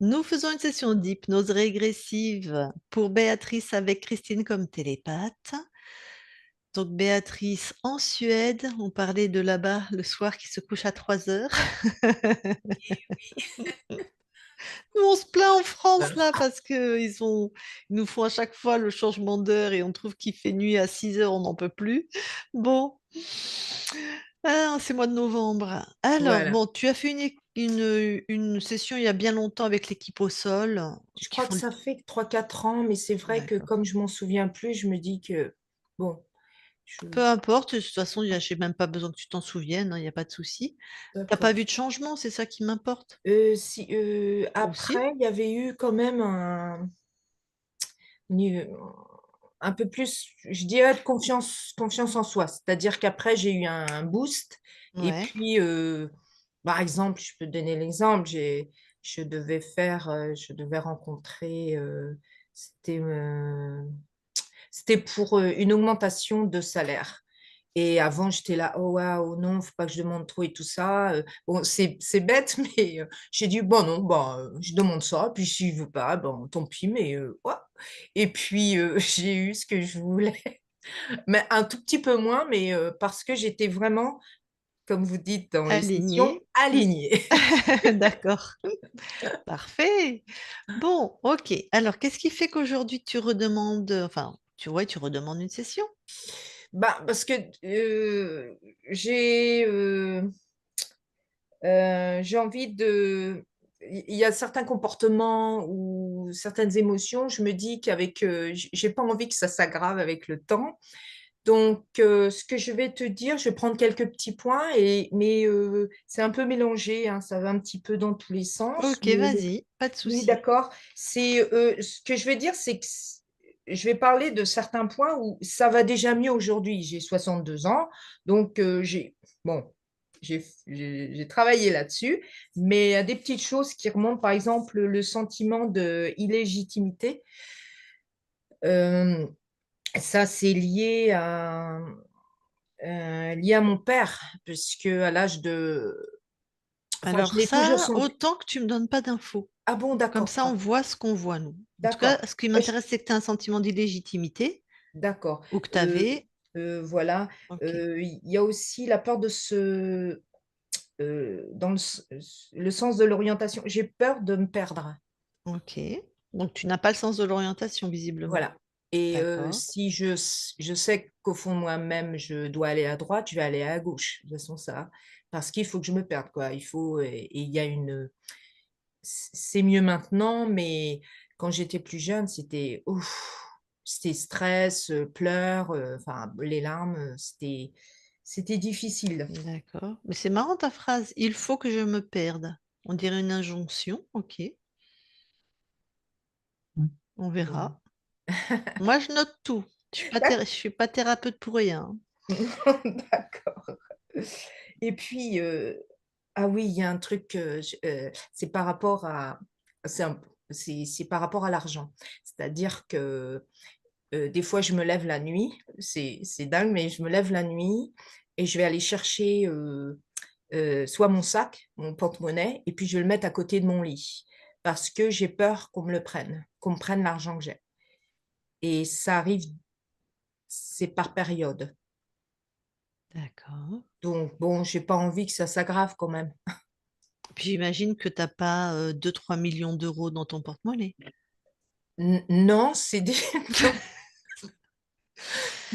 Nous faisons une session d'hypnose régressive pour Béatrice avec Christine comme télépathe. Donc Béatrice en Suède, on parlait de là-bas le soir qui se couche à 3 heures. Nous, on se plaint en France là parce que ils nous font à chaque fois le changement d'heure et on trouve qu'il fait nuit à 6 heures, on n'en peut plus. Bon, ah, c'est mois de novembre. Alors, Voilà. bon, tu as fait une session il y a bien longtemps avec l'équipe au sol Je qui crois font que ça fait 3 4 ans, mais c'est vrai que D'accord. comme je m'en souviens plus, je me dis que, bon, je... Peu importe, de toute façon, j'ai même pas besoin que tu t'en souviennes, il n'y a pas de souci. T'as pas D'accord. vu de changement, c'est ça qui m'importe Si, aussi. après, il y avait eu quand même une- un peu plus, je dirais, de confiance en soi. C'est-à-dire qu'après, j'ai eu un boost. Et Ouais. puis, par exemple, je peux te donner l'exemple, je devais rencontrer, c'était euh, c'était pour une augmentation de salaire. Et avant, j'étais là, oh waouh, non, faut pas que je demande trop et tout ça. Bon, c'est bête, mais j'ai dit, bon, non, bon, je demande ça, puis s'il veut pas, bon, tant pis, mais ouais. Et puis, j'ai eu ce que je voulais, mais un tout petit peu moins, mais parce que j'étais vraiment, comme vous dites dans les sessions, Aligné. alignée. D'accord. Parfait. Bon, ok. Alors, qu'est-ce qui fait qu'aujourd'hui tu redemandes, enfin, tu vois, tu redemandes une session? Bah, parce que j'ai j'ai envie de... Il y a certains comportements ou certaines émotions, je me dis qu'avec, j'ai pas envie que ça s'aggrave avec le temps. Donc, ce que je vais te dire, je vais prendre quelques petits points, mais c'est un peu mélangé, hein, ça va un petit peu dans tous les sens. Ok, vas-y, pas de Oui, souci. d'accord. Ce que je vais dire, c'est que je vais parler de certains points où ça va déjà mieux aujourd'hui. J'ai 62 ans, donc bon, j'ai travaillé là-dessus, mais il y a des petites choses qui remontent, par exemple, le sentiment de illégitimité. Euh, Ça, c'est lié à mon père, puisque à l'âge de... Enfin, je Alors l'ai toujours ça, senti. autant que tu me donnes pas d'infos. Ah bon, Comme d'accord, ça, on pardon. voit ce qu'on voit, nous. En tout cas, D'accord. ce qui Euh, m'intéresse, c'est que tu as un sentiment d'illégitimité D'accord. ou que tu Euh, avais. voilà. Ok. Il y a aussi la peur de dans le sens de l'orientation. J'ai peur de me perdre. Ok. Donc, tu n'as pas le sens de l'orientation, visiblement. Voilà. Et D'accord. si je sais qu'au fond de moi-même, je dois aller à droite, je vais aller à gauche. De toute façon, ça, parce qu'il faut que je me perde, quoi. Il faut, et il y a c'est mieux maintenant, mais quand j'étais plus jeune, c'était ouf, c'était stress, pleurs, enfin les larmes, c'était difficile. D'accord. Mais c'est marrant ta phrase. Il faut que je me perde. On dirait une injonction. Ok. On Et verra. Moi, je note tout. Je suis pas thérapeute pour rien. d'accord. Et puis, ah oui, il y a un truc, c'est par rapport à c'est par rapport à l'argent. C'est-à-dire que, des fois, je me lève la nuit, c'est dingue, mais je me lève la nuit et je vais aller chercher, soit mon sac, mon porte-monnaie et puis je vais le mettre à côté de mon lit parce que j'ai peur qu'on me le prenne, qu'on me prenne l'argent que j'ai et ça arrive, c'est par période. D'accord. Donc bon, j'ai pas envie que ça s'aggrave quand même. Puis j'imagine que t'as pas 2-3 millions d'euros dans ton porte-monnaie. Non, c'est des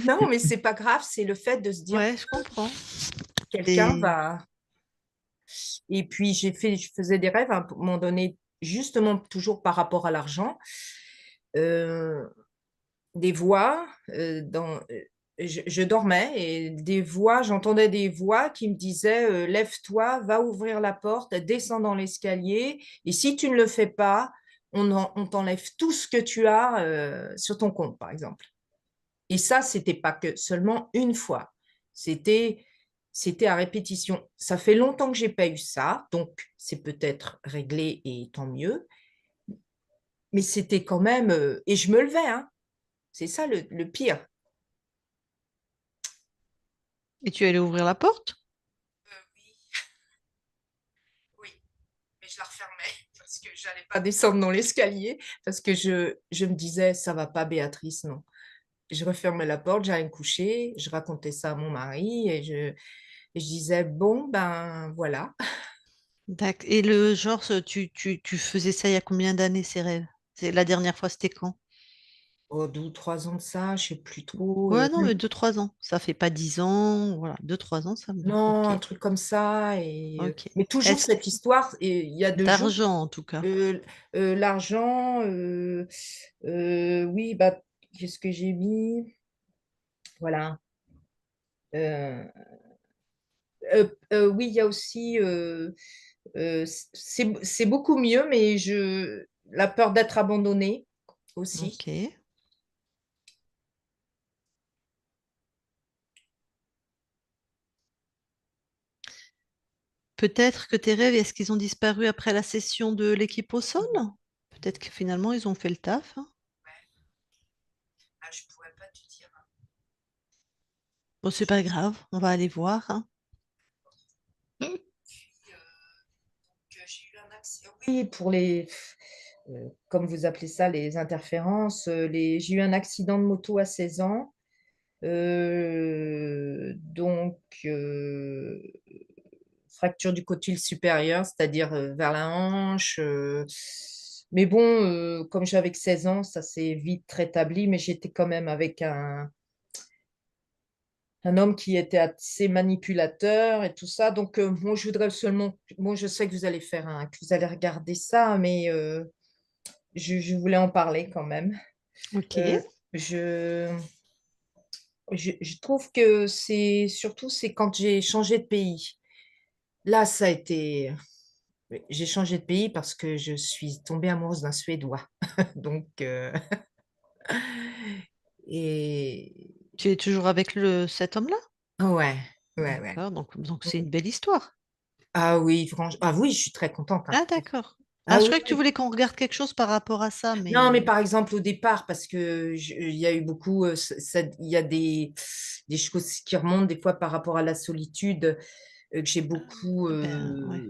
non, non, mais c'est pas grave, c'est le fait de se dire Ouais, je comprends. quelqu'un Et va... Et puis je faisais des rêves à un moment donné, justement toujours par rapport à l'argent, heu, des voix, je dormais et j'entendais des voix qui me disaient, «Lève-toi, va ouvrir la porte, descends dans l'escalier et si tu ne le fais pas, on t'enlève tout ce que tu as, sur ton compte», par exemple. Et ça, c'était pas que seulement une fois, c'était c'était à répétition. Ça fait longtemps que j'ai pas eu ça, donc c'est peut-être réglé et tant mieux, mais c'était quand même, et je me levais, hein. C'est ça le pire. tu es allé ouvrir la porte? Oui, oui, mais je la refermais parce que j'allais pas descendre dans l'escalier parce que je me disais: «Ça va pas Béatrice, non». Je refermais la porte, j'allais me coucher, je racontais ça à mon mari et je disais: «Bon, ben, voilà». Et le genre, tu faisais ça il y a combien d'années, ces rêves? C'est la dernière fois, c'était quand? Oh, 2 ou 3 ans de ça, je sais plus trop, Ouais, non, mais 2, 3 ans. Ça fait pas 10 ans. Voilà, 2, 3 ans, ça me va. non, Ok, un truc comme ça ok. mais toujours Est-ce cette histoire et il y a 2 jours, d'argent en tout cas? heu l'argent, oui, bah, qu'est-ce que j'ai mis? Voilà, heu oui, il y a aussi, c'est beaucoup mieux, mais je la peur d'être abandonnée aussi. Ok. Peut-être que tes rêves, est-ce qu'ils ont disparu après la session de l'équipe au sol? Peut-être que finalement, ils ont fait le taf, hein. Ah, je pourrais pas te dire, hein. Bon, c'est pas grave, on va aller voir, hein. Puis, j'ai eu un accident. Oui, pour les comme vous appelez ça, les interférences, j'ai eu un accident de moto à 16 ans, donc fracture du côté supérieur, c'est-à-dire, vers la hanche, mais bon, comme j'avais que 16 ans, ça s'est vite rétabli, mais j'étais quand même avec un homme qui était assez manipulateur et tout ça, donc moi, je voudrais seulement moi, je sais que vous allez que vous allez regarder ça, mais je voulais en parler quand même. Ok. Heu, je je trouve que c'est quand j'ai changé de pays. Là, ça a été oui, j'ai changé de pays parce que je suis tombée amoureuse d'un Suédois, donc et Tu es toujours avec cet homme-là? ouais, ouais, ouais. D'accord, donc c'est Mmh. une belle histoire. Ah oui, ah oui, je suis très contente, hein. Ah, d'accord. Ah, Ah je oui, croyais que tu oui. voulais qu'on regarde quelque chose par rapport à ça, Non, mais mais par exemple, au départ, parce que il y a eu beaucoup, il y a des choses qui remontent des fois par rapport à la solitude, que j'ai beaucoup, ben ouais,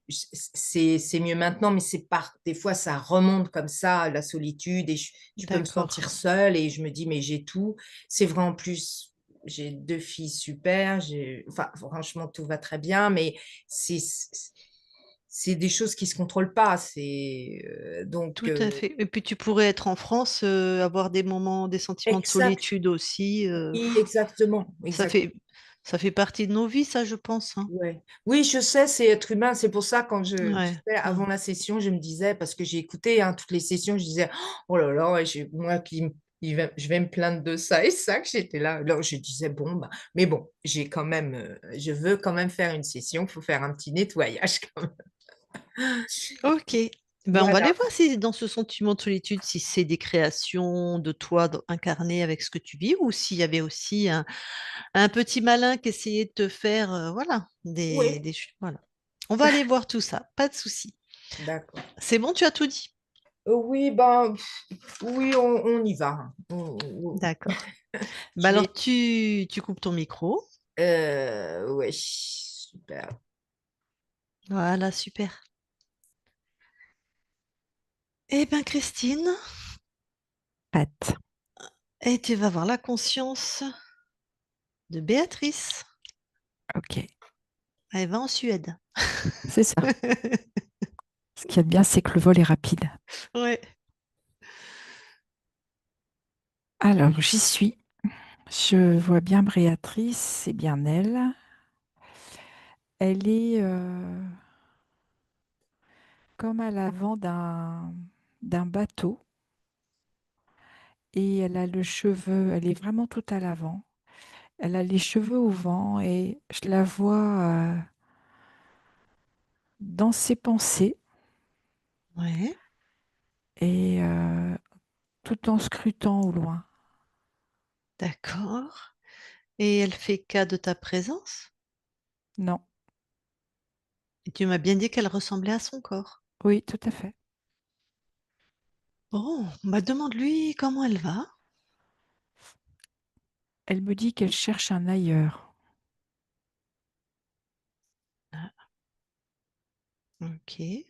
c'est mieux maintenant, mais c'est par des fois, ça remonte comme ça, la solitude et je peux me d'accord. sentir seule et je me dis: «Mais j'ai tout». C'est vrai, en plus, j'ai 2 filles super, enfin, franchement, tout va très bien, mais c'est c c'est des choses qui se contrôlent pas, donc Tout à fait. Et puis tu pourrais être en France, avoir des moments, des sentiments de exact, solitude aussi. oui, exactement, Ça exact. fait, ça fait partie de nos vies, ça, je pense, hein. Ouais. Oui, je sais, c'est être humain. C'est pour ça quand tu Ouais. sais, Mm. avant la session, je me disais parce que j'ai écouté, hein, toutes les sessions, je disais: «Oh là là, ouais, moi qui je vais me plaindre de ça et ça», que j'étais là. Alors je disais: «Bon, bah» mais bon, j'ai quand même, je veux quand même faire une session, il faut faire un petit nettoyage quand même. Ok. Ben, on va aller Voilà. voir si dans ce sentiment de solitude, si c'est des créations de toi incarnées avec ce que tu vis, ou s'il y avait aussi un petit malin qui essayait de te faire, voilà, Oui, voilà. On va aller voir tout ça, pas de souci. d'accord. C'est bon, tu as tout dit. Oui, ben, oui, on y va, hein. D'accord. Ben Je alors, vais tu coupes ton micro. ouais, super. Voilà, super. Eh bien, Christine, Pâtes. et tu vas voir la conscience de Béatrice. Ok, Elle va en Suède. c'est ça. Ce qui est bien, c'est que le vol est rapide. Ouais. Alors, j'y suis. Je vois bien Béatrice, c'est bien elle. Elle est comme à l'avant d'un bateau et elle a le cheveu, elle est vraiment tout à l'avant. Elle a les cheveux au vent et je la vois dans ses pensées Ouais, et tout en scrutant au loin. d'accord. Et elle fait cas de ta présence? Non, Et tu m'as bien dit qu'elle ressemblait à son corps. oui, tout à fait. Bon, bah demande-lui comment elle va. Elle me dit qu'elle cherche un ailleurs. Ah, Ok.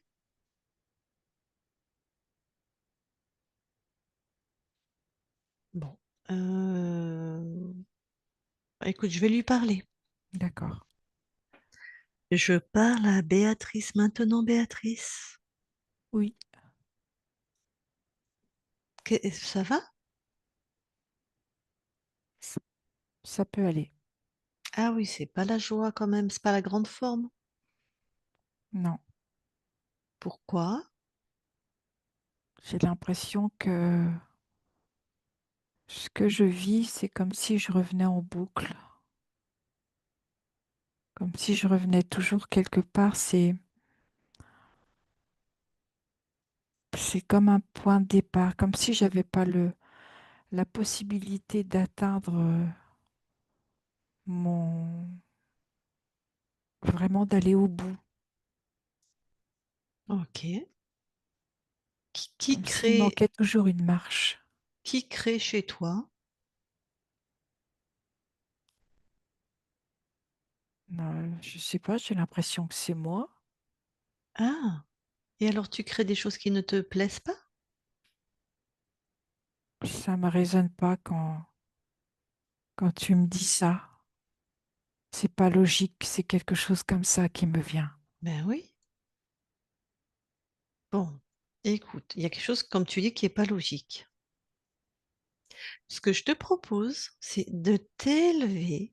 Bon. Euh, Écoute, je vais lui parler. D'accord. Je parle à Béatrice maintenant, Béatrice. Oui, Ça va? ça, ça peut aller. Ah oui, c'est pas la joie quand même, c'est pas la grande forme. Non, Pourquoi? j'ai l'impression que ce que je vis, c'est comme si je revenais en boucle, comme si je revenais toujours quelque part. C'est comme un point de départ, comme si j'avais pas la possibilité d'atteindre mon, vraiment d'aller au bout, Ok. comme s'il manquait toujours une marche. Qui crée chez toi? Je sais pas, j'ai l'impression que c'est moi. Ah, et alors tu crées des choses qui ne te plaisent pas? Ça me résonne pas quand tu me dis ça. C'est pas logique, c'est quelque chose comme ça qui me vient. Ben oui. Bon, écoute, il y a quelque chose, comme tu dis, qui n'est pas logique. Ce que je te propose, c'est de t'élever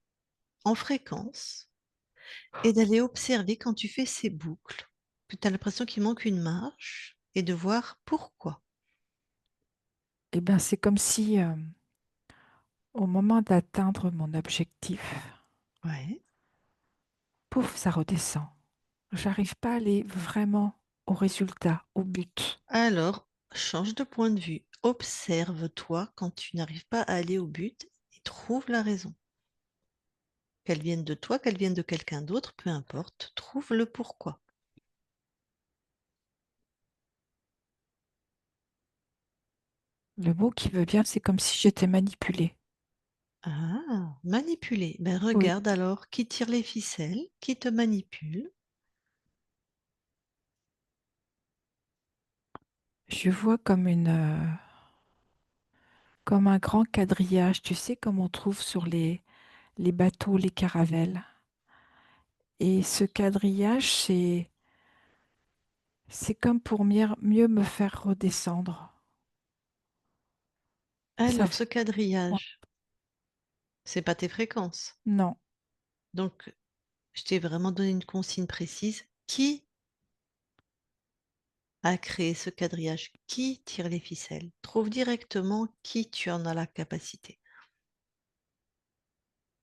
en fréquence et d'aller observer quand tu fais ces boucles, que tu as l'impression qu'il manque une marche, et de voir pourquoi. Eh bien, c'est comme si, au moment d'atteindre mon objectif, Ouais. pouf, ça redescend. J'arrive pas à aller vraiment au résultat, au but. Alors, change de point de vue. Observe-toi quand tu n'arrives pas à aller au but et trouve la raison. Qu'elle vienne de toi, qu'elle vienne de quelqu'un d'autre, peu importe, trouve le pourquoi. Le mot qui veut bien, c'est comme si j'étais manipulée. Ah, manipuler. Ben Oui, regarde alors qui tire les ficelles, qui te manipule. je vois comme un grand quadrillage, tu sais, comme on trouve sur les bateaux, les caravelles. Et ce quadrillage, c'est comme pour mieux me faire redescendre. Ça Alors, ce fait, ouais, quadrillage, c'est pas tes fréquences. non, Donc, je t'ai vraiment donné une consigne précise. Qui a créé ce quadrillage? Qui tire les ficelles? Trouve directement qui tu en as la capacité.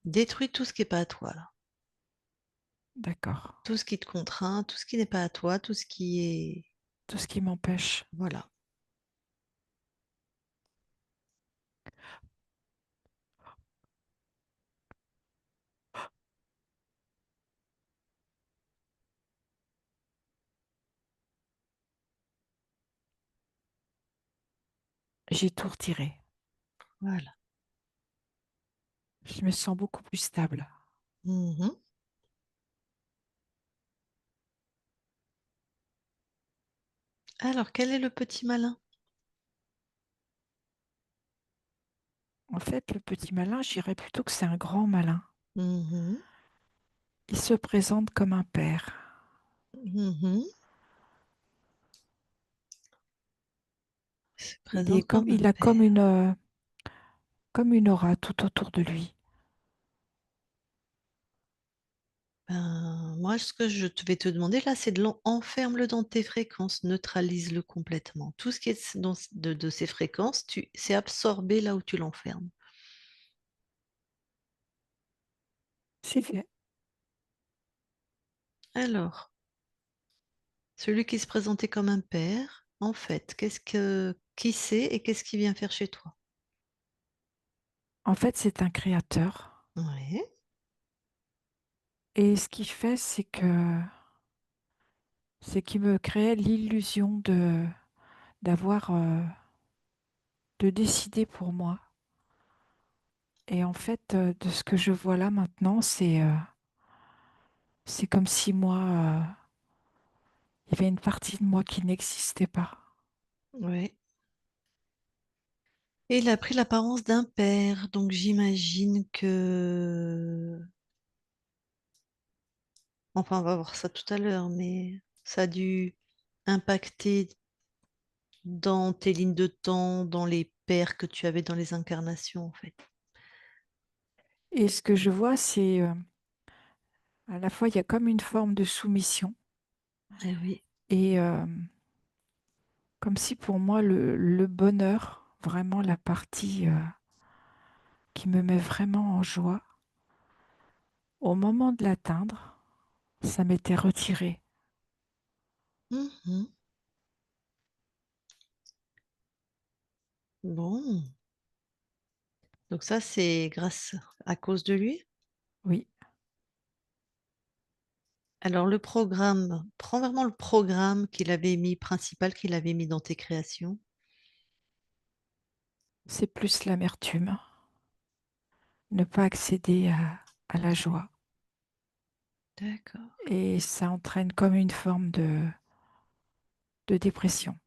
Détruis tout ce qui n'est pas à toi, là. d'accord. Tout ce qui te contraint, tout ce qui n'est pas à toi, tout ce qui est... Tout ce qui m'empêche. Voilà. J'ai tout retiré. Voilà. Je me sens beaucoup plus stable. Mhm. Alors, quel est le petit malin? En fait, le petit malin, je dirais plutôt que c'est un grand malin. Mhm. Il se présente comme un père. Mhm. Il se Il est présente comme, comme un il a père. comme une aura tout autour de lui. Ben, moi, ce que vais te demander là, c'est de enferme-le dans tes fréquences, neutralise-le complètement. Tout ce qui est de ces fréquences, c'est absorbé là où tu l'enfermes. C'est fait. Alors, celui qui se présentait comme un père, en fait, qui c'est et qu'est-ce qu'il vient faire chez toi? En fait, c'est un créateur. Ouais. Et ce qu'il fait, c'est qu'il me crée l'illusion d'avoir, de décider pour moi. Et en fait, de ce que je vois là maintenant, c'est comme si moi, il y avait une partie de moi qui n'existait pas. Ouais. Et il a pris l'apparence d'un père, donc j'imagine que... Enfin, on va voir ça tout à l'heure, mais ça a dû impacter dans tes lignes de temps, dans les pères que tu avais dans les incarnations, en fait. Et ce que je vois, c'est à la fois, il y a comme une forme de soumission Eh oui. et comme si pour moi, le bonheur, vraiment la partie qui me met vraiment en joie, au moment de l'atteindre, ça m'était retiré. Mhm. Bon. Donc ça, c'est grâce à cause de lui. Oui, Alors le programme, prends vraiment le programme qu'il avait mis, principal qu'il avait mis dans tes créations. c'est plus l'amertume, ne pas accéder à la joie. D'accord. Et ça entraîne comme une forme de dépression.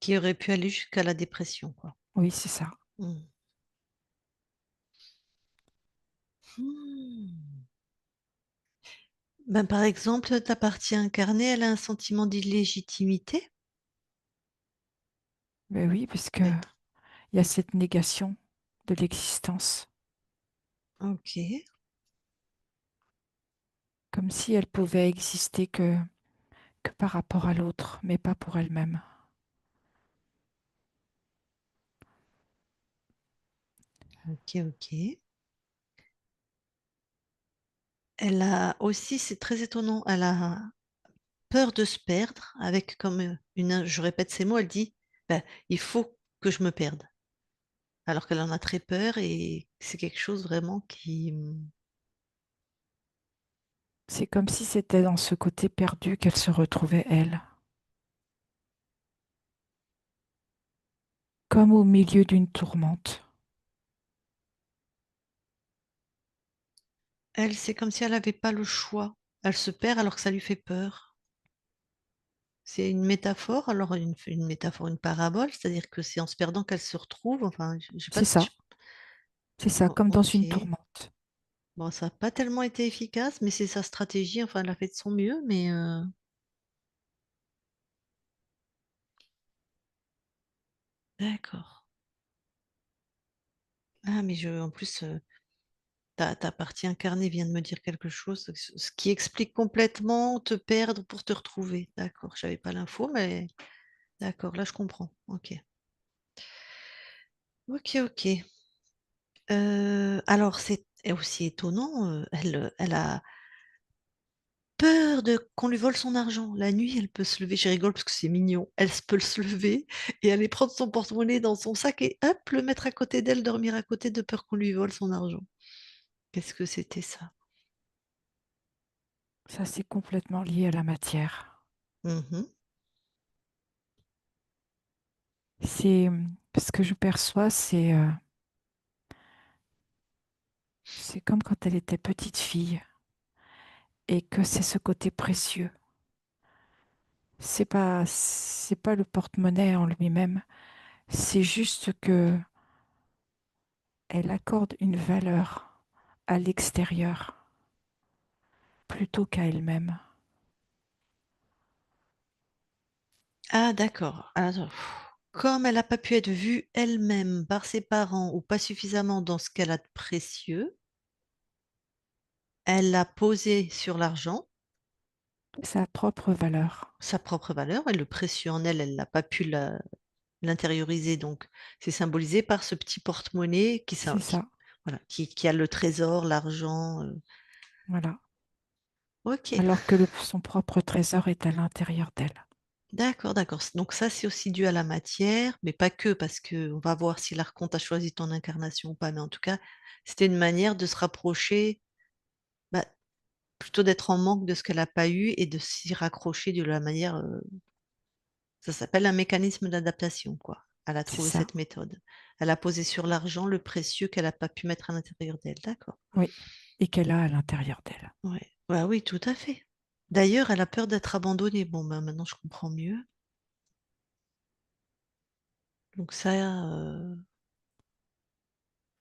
Qui aurait pu aller jusqu'à la dépression, quoi. Oui, c'est ça. Hmm. Hmm. Ben, par exemple, ta partie incarnée, elle a un sentiment d'illégitimité. Ben oui, parce que Ben, il y a cette négation de l'existence, ok, comme si elle pouvait exister que par rapport à l'autre, mais pas pour elle-même. ok, ok. Elle a aussi, c'est très étonnant, elle a peur de se perdre avec comme je répète ces mots, elle dit, ben, il faut que je me perde. Alors qu'elle en a très peur et c'est quelque chose vraiment qui... C'est comme si c'était dans ce côté perdu qu'elle se retrouvait, elle, comme au milieu d'une tourmente. Elle, c'est comme si elle n'avait pas le choix. Elle se perd alors que ça lui fait peur. C'est une métaphore, alors une métaphore, une parabole, c'est-à-dire que c'est en se perdant qu'elle se retrouve. Enfin, je sais pas C'est si... ça, c'est ça, Oh, comme dans une ok. tourmente. Bon, ça n'a pas tellement été efficace, mais c'est sa stratégie. Enfin, elle a fait de son mieux, mais... D'accord. Ah, mais en plus, ta partie incarnée vient de me dire quelque chose, ce qui explique complètement te perdre pour te retrouver. D'accord, j'avais pas l'info, mais d'accord, là je comprends. Ok. Ok, ok. Alors, c'est aussi étonnant, elle a peur de qu'on lui vole son argent. La nuit, elle peut se lever, je rigole parce que c'est mignon, elle peut se lever et aller prendre son porte-monnaie dans son sac et hop, le mettre à côté d'elle, dormir à côté de peur qu'on lui vole son argent. Qu'est-ce que c'était ça? Ça, c'est complètement lié à la matière. Mhm. C'est ce que je perçois, c'est comme quand elle était petite fille et que c'est ce côté précieux. C'est pas le porte-monnaie en lui-même, c'est juste que elle accorde une valeur à l'extérieur plutôt qu'à elle-même. Ah, d'accord. Alors, comme elle n'a pas pu être vue elle-même par ses parents ou pas suffisamment dans ce qu'elle a de précieux, elle l'a posé sur l'argent, Sa propre valeur. sa propre valeur, et le précieux en elle, elle n'a pas pu l'intérioriser. Donc, c'est symbolisé par ce petit porte-monnaie C'est ça, voilà, qui a le trésor, l'argent. voilà. Ok, Alors que son propre trésor est à l'intérieur d'elle. d'accord, d'accord. Donc ça, c'est aussi dû à la matière, mais pas que, parce que on va voir si l'archonte a choisi ton incarnation ou pas. Mais en tout cas, c'était une manière de se rapprocher, bah, plutôt d'être en manque de ce qu'elle n'a pas eu et de s'y raccrocher de la manière. Ça s'appelle un mécanisme d'adaptation, quoi. Elle a C'est trouvé ça, cette méthode. Elle a posé sur l'argent le précieux qu'elle n'a pas pu mettre à l'intérieur d'elle. D'accord. oui. Et qu'elle a à l'intérieur d'elle. Ouais. Bah oui, tout à fait. D'ailleurs, elle a peur d'être abandonnée. Bon, ben, maintenant, je comprends mieux. Donc ça,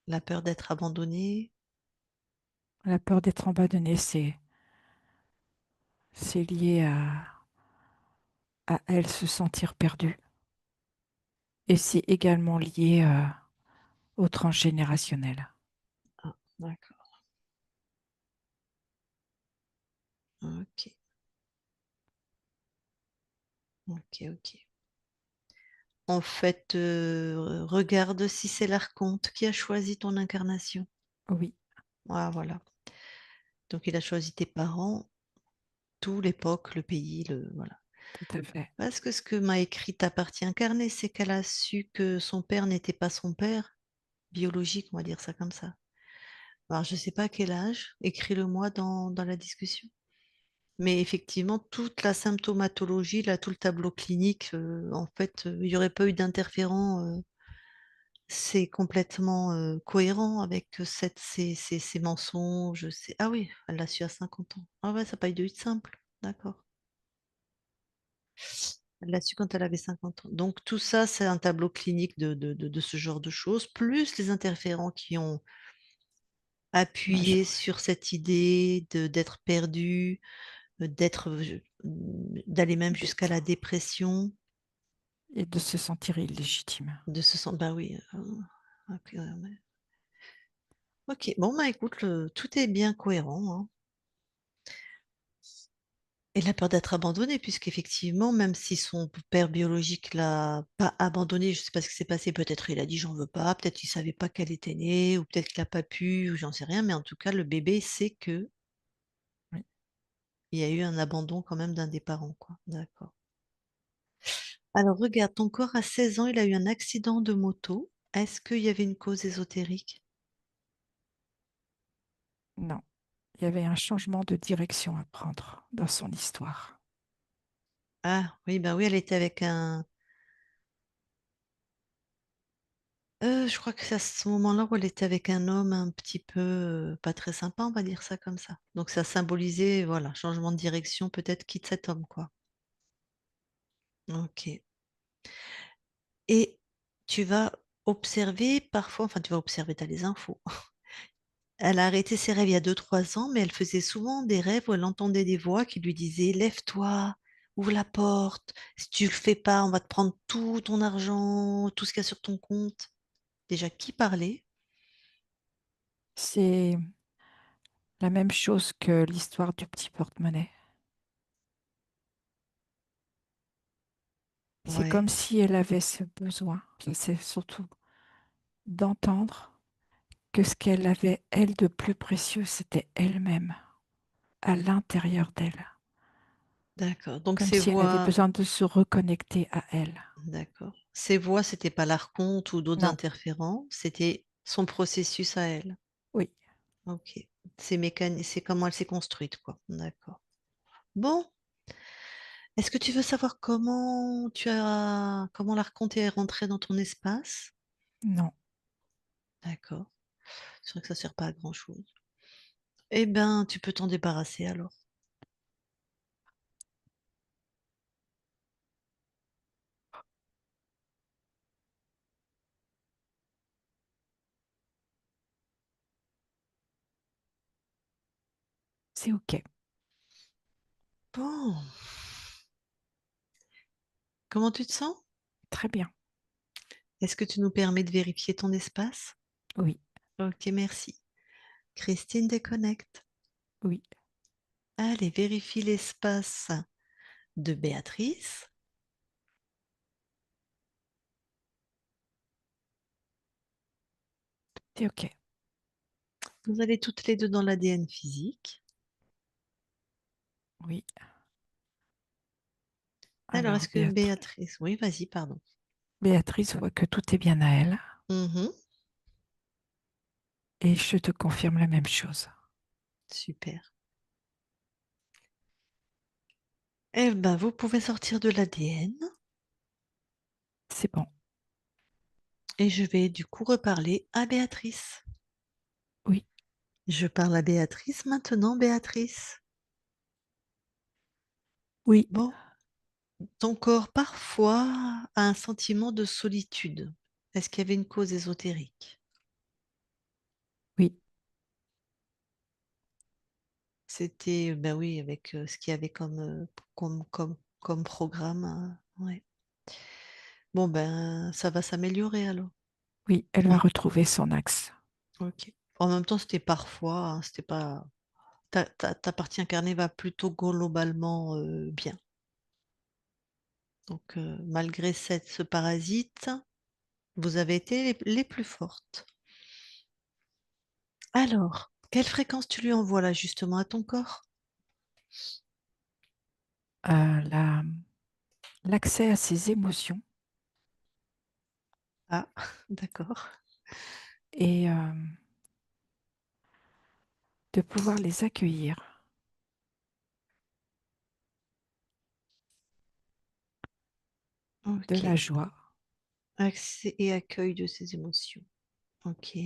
la peur d'être abandonnée. La peur d'être abandonné, c'est lié à elle se sentir perdue. Et c'est également lié au transgénérationnel. Ah, d'accord. Ok, ok, ok. En fait, regarde si c'est l'archonte qui a choisi ton incarnation. Oui, Ah, voilà. Donc, il a choisi tes parents, tout, l'époque, le pays, voilà. tout à fait. Parce que ce que m'a écrit ta partie incarnée, c'est qu'elle a su que son père n'était pas son père biologique, on va dire ça comme ça. Alors, je ne sais pas à quel âge, écris-le-moi dans la discussion. Mais effectivement, toute la symptomatologie, là, tout le tableau clinique, en fait, il n'y aurait pas eu d'interférent. C'est complètement cohérent avec ces mensonges. Ah oui, elle l'a su à 50 ans. Ah ouais, ça n'a pas dû être simple. D'accord. Elle l'a su quand elle avait 50 ans. Donc tout ça, c'est un tableau clinique de ce genre de choses, plus les interférents qui ont Bah, appuyé sur cette idée d'être perdu, d'aller même jusqu'à d'être la dépression, et de se sentir illégitime. de se sentir. Bah oui. Ok, ouais, ouais. Ok, bon, bah écoute, tout est bien cohérent, hein. Et la peur d'être abandonné, puisqu'effectivement, même si son père biologique l'a pas abandonné, je ne sais pas ce qui s'est passé, peut-être il a dit j'en veux pas, peut-être il savait pas qu'elle était née, ou peut-être qu'il n'a pas pu, ou j'en sais rien, mais en tout cas, le bébé sait que Oui. il y a eu un abandon quand même d'un des parents, quoi. D'accord. Alors regarde, ton corps à 16 ans, il a eu un accident de moto. Est-ce qu'il y avait une cause ésotérique? Non, il y avait un changement de direction à prendre dans son histoire. Ah oui, bah oui, elle était avec un. Je crois que c'est à ce moment-là où elle était avec un homme un petit peu pas très sympa, on va dire ça comme ça. Donc ça symbolisait, voilà, changement de direction, peut-être quitte cet homme, quoi. Ok. Et tu vas observer parfois, enfin tu vas observer, t'as les infos. Elle a arrêté ses rêves il y a 2, 3 ans, mais elle faisait souvent des rêves où elle entendait des voix qui lui disaient lève-toi, ouvre la porte, si tu le fais pas, on va te prendre tout ton argent, tout ce qu'il y a sur ton compte. Déjà, qui parlait? C'est la même chose que l'histoire du petit porte-monnaie. C'est comme Ouais, si elle avait ce besoin, ça, c'est surtout d'entendre que ce qu'elle avait, elle, de plus précieux, c'était elle-même, à l'intérieur d'elle. d'accord. Donc Comme ces si elle avait voix. besoin de se reconnecter à elle. D'accord. Ces voix, c'était pas l'archonte ou d'autres Non, interférents, c'était son processus à elle. oui, Ok. C'est comment elle s'est construite, quoi. D'accord. Bon, est-ce que tu veux savoir comment l'archonte est rentré dans ton espace? non, D'accord. C'est vrai que ça sert pas à grand-chose. Eh ben, tu peux t'en débarrasser alors. c'est OK. Bon. Comment tu te sens? Très bien. Est-ce que tu nous permets de vérifier ton espace? Oui, Ok, merci. Christine déconnecte. oui, Allez, vérifie l'espace de Béatrice. c'est OK. Vous allez toutes les deux dans l'ADN physique. Oui. Alors, Alors, est-ce que Béatrice... Oui, vas-y, pardon. Béatrice voit que tout est bien à elle Mhm, et je te confirme la même chose. super. Eh ben, vous pouvez sortir de l'ADN C'est bon. et je vais du coup reparler à Béatrice. Oui, Je parle à Béatrice maintenant, Béatrice. Oui, Bon, ton corps parfois a un sentiment de solitude. Est-ce qu'il y avait une cause ésotérique? oui, C'était, ben oui, avec ce qu'il y avait comme programme. Ouais. Bon, ben, ça va s'améliorer alors. oui, elle va Mm. retrouver son axe. Ok. En même temps, c'était parfois, hein, c'était pas. Ta partie incarnée va plutôt globalement bien. Donc, malgré ce parasite, vous avez été les plus fortes. Alors, quelle fréquence tu lui envoies là, justement, à ton corps? La- L'accès à ses émotions Ah, d'accord. et de pouvoir les accueillir, de la Ok. joie Accès et accueil de ses émotions. Ok.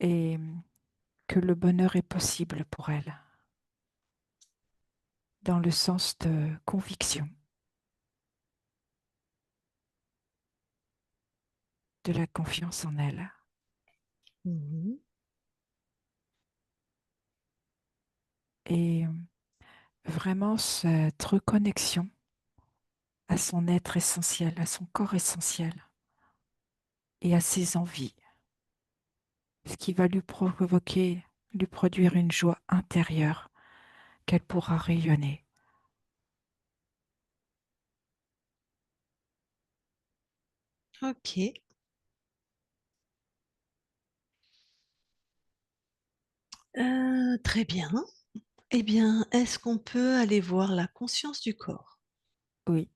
et que le bonheur est possible pour elle, dans le sens de conviction, de la confiance en elle Mhm. et vraiment cette reconnexion à son être essentiel, à son corps essentiel et à ses envies, ce qui va lui provoquer, lui produire une joie intérieure qu'elle pourra rayonner. Ok. Très bien. Eh bien, est-ce qu'on peut aller voir la conscience du corps? Oui.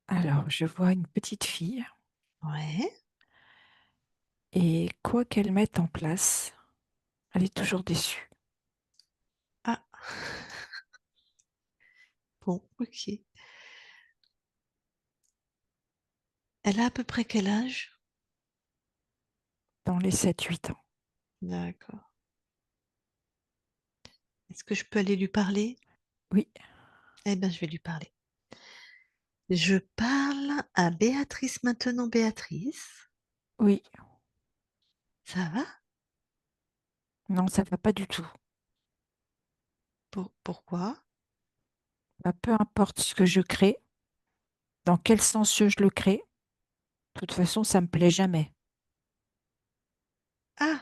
Alors, je vois une petite fille Ouais. et quoi qu'elle mette en place, elle est toujours déçue. Ah, bon, ok. Elle a à peu près quel âge? Dans les 7 8 ans. D'accord. Est-ce que je peux aller lui parler? Oui, Eh bien, je vais lui parler. Je parle à Béatrice maintenant, Béatrice. oui. Ça va? Non, ça va pas du tout. Pourquoi? Bah, peu importe ce que je crée, dans quel sens je le crée, de toute façon, ça me plaît jamais. Ah,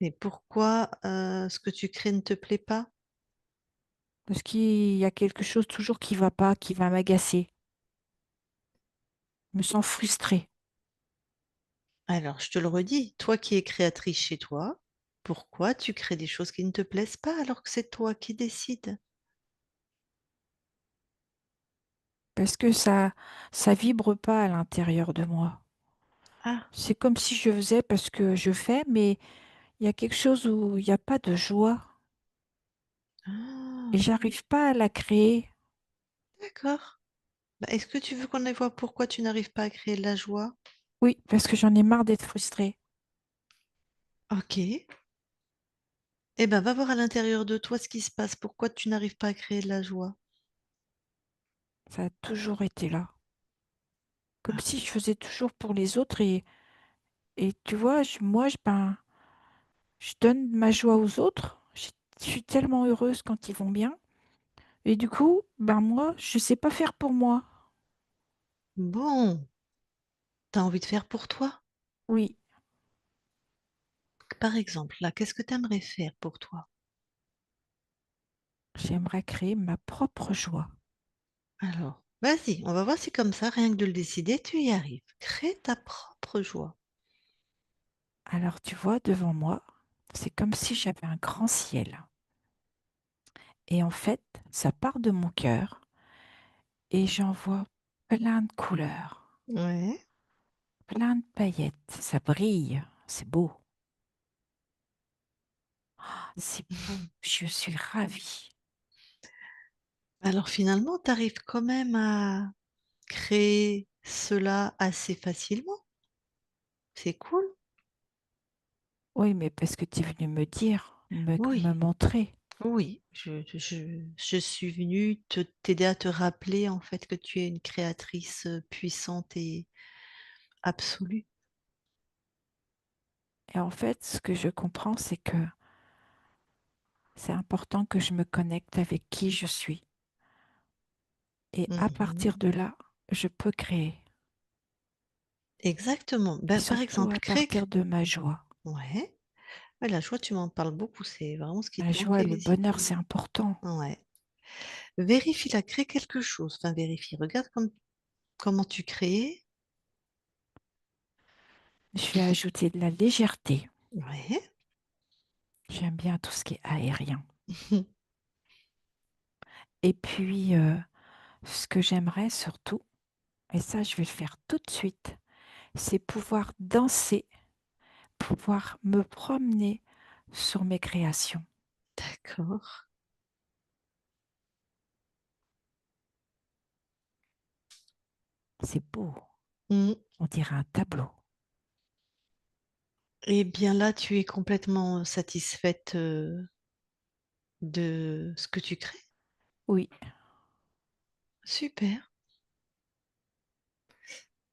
mais pourquoi ce que tu crées ne te plaît pas? Parce qu'il y a quelque chose toujours qui va pas, qui va m'agacer. Je me sens frustrée. Alors, je te le redis, toi qui es créatrice chez toi, pourquoi tu crées des choses qui ne te plaisent pas alors que c'est toi qui décides? Parce que ça vibre pas à l'intérieur de moi. Ah, C'est comme si je faisais parce que je fais, mais il y a quelque chose où il n'y a pas de joie. Et ah, j'arrive pas à la créer. d'accord. Bah, est-ce que tu veux qu'on aille voir pourquoi tu n'arrives pas à créer de la joie? Oui, parce que j'en ai marre d'être frustrée. Ok. Eh ben, va voir à l'intérieur de toi ce qui se passe. Pourquoi tu n'arrives pas à créer de la joie? Ça a toujours été là. Comme Ah, si je faisais toujours pour les autres et tu vois, ben, je donne ma joie aux autres. Je suis tellement heureuse quand ils vont bien. Et du coup, ben moi, je sais pas faire pour moi. bon, t'as envie de faire pour toi? Oui, Par exemple, là, qu'est-ce que tu aimerais faire pour toi? j'aimerais créer ma propre joie. Alors, vas-y, on va voir si comme ça, rien que de le décider, tu y arrives. Crée ta propre joie. Alors tu vois, devant moi, c'est comme si j'avais un grand ciel. Et en fait, ça part de mon cœur et j'en vois plein de couleurs, Ouais. plein de paillettes. Ça brille, c'est beau. C'est beau, je suis ravie. Alors finalement, tu arrives quand même à créer cela assez facilement. C'est cool. Oui, mais parce que tu es venu me dire, me Oui, montrer. oui, je suis venue t'aider à te rappeler en fait que tu es une créatrice puissante et absolue. Et en fait, ce que je comprends, c'est que c'est important que je me connecte avec qui je suis. Et à partir Mhm. de là, je peux créer. Exactement. Et Ben, par surtout exemple, à partir de ma joie. Ouais. Ouais, la joie, tu m'en parles beaucoup, c'est vraiment ce qui La te joie et manquait le bonheur, visiblement. c'est important. Ouais. Vérifie la crée quelque chose. Enfin, vérifie. Regarde comment tu crées. Je vais ajouter de la légèreté. Ouais. J'aime bien tout ce qui est aérien. Et puis, ce que j'aimerais surtout, et ça, je vais le faire tout de suite, c'est pouvoir danser, pouvoir me promener sur mes créations. D'accord. C'est beau, Mm. on dirait un tableau. Eh bien là, tu es complètement satisfaite de ce que tu crées. Oui. Super.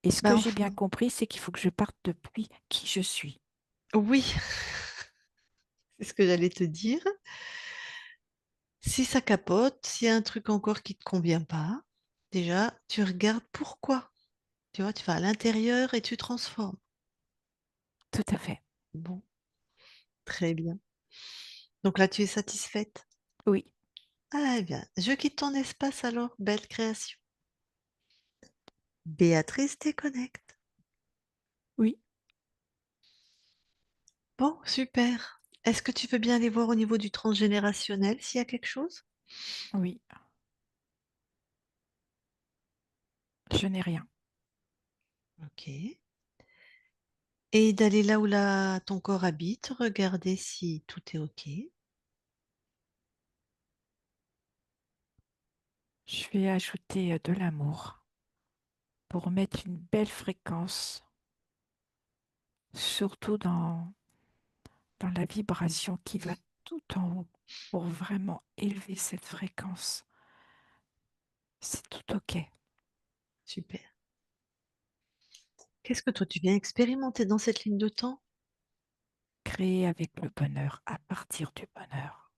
Et ce Bah que j'ai bien enfin, compris, c'est qu'il faut que je parte depuis qui je suis. oui, c'est ce que j'allais te dire. Si ça capote, s'il y a un truc encore qui te convient pas, déjà, tu regardes pourquoi. Tu vois, tu vas à l'intérieur et tu transformes. Tout à fait. Bon, très bien. Donc là, tu es satisfaite? Oui, Ah eh bien, je quitte ton espace alors, belle création. Béatrice déconnecte. oui, Bon, super. Est-ce que tu veux bien aller voir au niveau du transgénérationnel s'il y a quelque chose? oui. Je n'ai rien. Ok. Et d'aller là où ton corps habite, regarder si tout est ok. Je vais ajouter de l'amour pour mettre une belle fréquence, surtout dans la vibration qui va tout en haut, pour vraiment élever cette fréquence. C'est tout OK. Super. Qu'est-ce que toi tu viens expérimenter dans cette ligne de temps? Créer avec le bonheur, à partir du bonheur.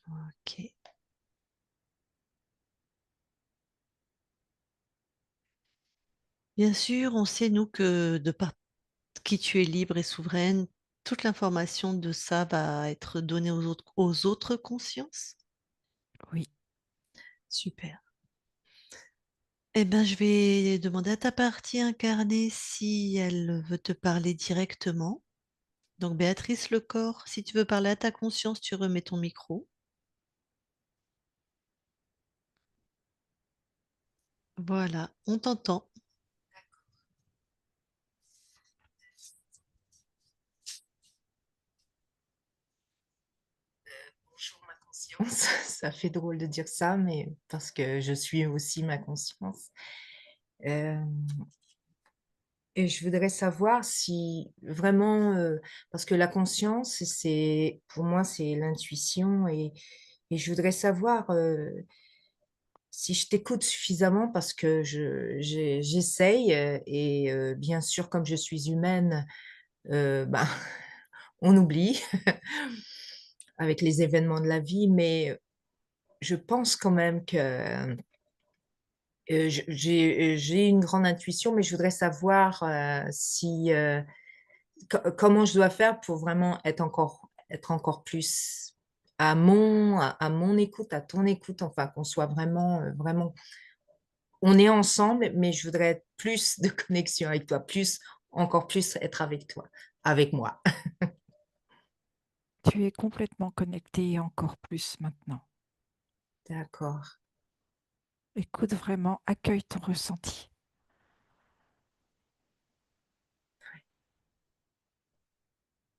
Ok. Bien sûr, on sait, nous, que de par qui tu es libre et souveraine, toute l'information de ça va être donnée aux autres consciences. Oui, Super. Eh bien, je vais demander à ta partie incarnée si elle veut te parler directement. Donc, Béatrice le corps, si tu veux parler à ta conscience, tu remets ton micro. Voilà, on t'entend. Bonjour ma conscience. Ça fait drôle de dire ça, mais parce que je suis aussi ma conscience. Euh, et je voudrais savoir si vraiment, parce que la conscience, c'est pour moi, c'est l'intuition, et je voudrais savoir si je t'écoute suffisamment parce que j'essaye, et bien sûr, comme je suis humaine, ben, on oublie avec les événements de la vie, mais je pense quand même que j'ai une grande intuition, mais je voudrais savoir si comment je dois faire pour vraiment être encore plus à mon écoute, à ton écoute, enfin qu'on soit vraiment vraiment on est ensemble, mais je voudrais être plus de connexion avec toi, plus encore plus être avec toi, avec moi. tu es complètement connecté et encore plus maintenant. D'accord. Écoute vraiment, accueille ton ressenti.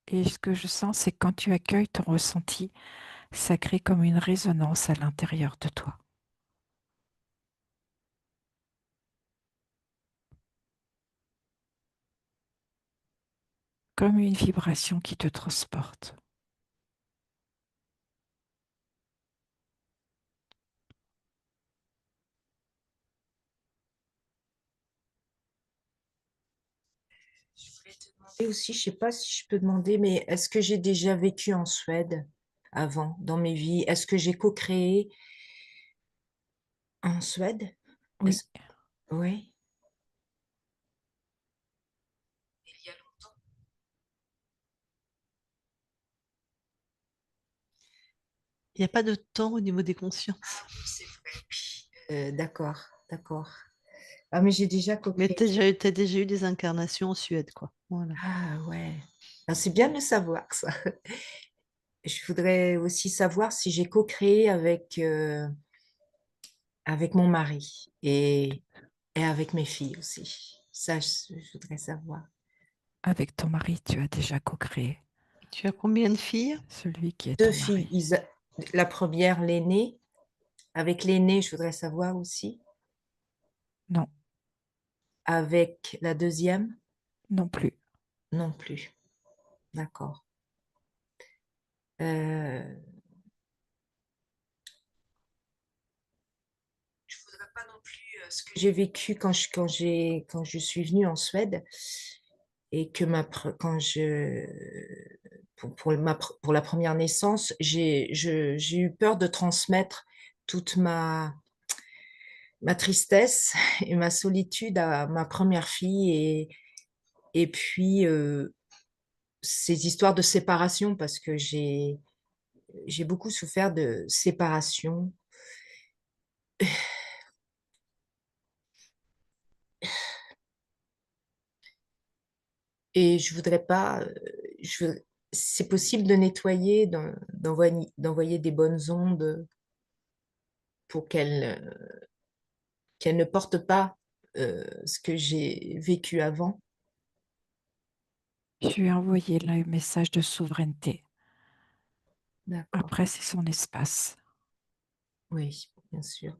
Et ce que je sens, c'est que quand tu accueilles ton ressenti, ça crée comme une résonance à l'intérieur de toi. comme une vibration qui te transporte. Je voulais te demander aussi, je ne sais pas si je peux demander, mais est-ce que j'ai déjà vécu en Suède avant, dans mes vies? Est-ce que j'ai co-créé en Suède? Oui, Oui. Il y a longtemps. Il n'y a pas de temps au niveau des consciences. Ah oui, c'est vrai. D'accord, d'accord. Ah, mais j'ai déjà Mais co-créé. t'as déjà eu des incarnations en Suède, quoi. Voilà. Ah ouais. Ah, c'est bien de le savoir, ça. Je voudrais aussi savoir si j'ai co-créé avec mon mari et avec mes filles aussi. Ça, je voudrais savoir. avec ton mari, tu as déjà co-créé. Tu as combien de filles? Celui qui est Deux ton filles. mari. La première, l'aînée. Avec l'aînée, je voudrais savoir aussi. Non, Avec la deuxième, non plus. non plus. D'accord. Euh, je voudrais pas non plus ce que j'ai vécu quand je suis venue en Suède et que pour la première naissance, j'ai eu peur de transmettre toute ma tristesse et ma solitude à ma première fille et puis ces histoires de séparation parce que j'ai beaucoup souffert de séparation. Et je voudrais pas, c'est possible de nettoyer, d'envoyer des bonnes ondes pour qu'elle ne porte pas ce que j'ai vécu avant. Je lui ai envoyé là un message de souveraineté. D'accord. Après, c'est son espace. Oui, bien sûr.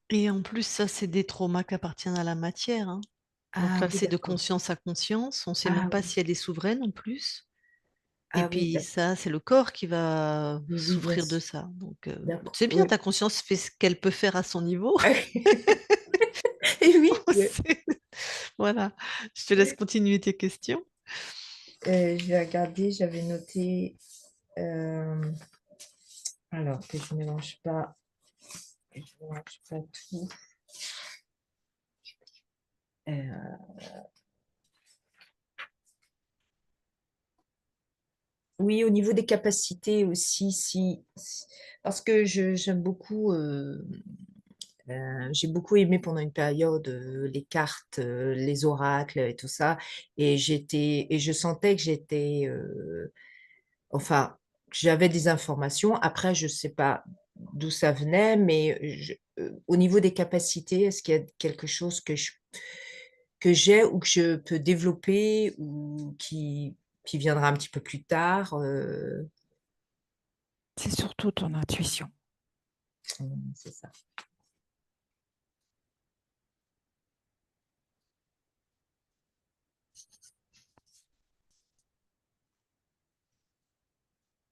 Et en plus, ça, c'est des traumas qui appartiennent à la matière, hein. Donc Ah là, oui, c'est de d'accord. conscience à conscience. On ne sait même Ah pas oui, si elle est souveraine en plus. Et ah oui, puis ça, c'est le corps qui va oui, oui, bien souffrir de sûr. ça. Donc D'accord. c'est bien, Oui. ta conscience fait ce qu'elle peut faire à son niveau. Et oui, C'est- Voilà. Je te laisse continuer tes questions. j'ai regardé, j'avais noté, alors que je mélange pas tout. Euh, oui, au niveau des capacités aussi, parce que j'aime beaucoup, j'ai beaucoup aimé pendant une période les cartes, les oracles et tout ça, et je sentais que enfin, j'avais des informations. Après, je sais pas d'où ça venait, mais au niveau des capacités, est-ce qu'il y a quelque chose que j'ai ou que je peux développer ou qui viendra un petit peu plus tard? C'est surtout ton intuition. C'est ça.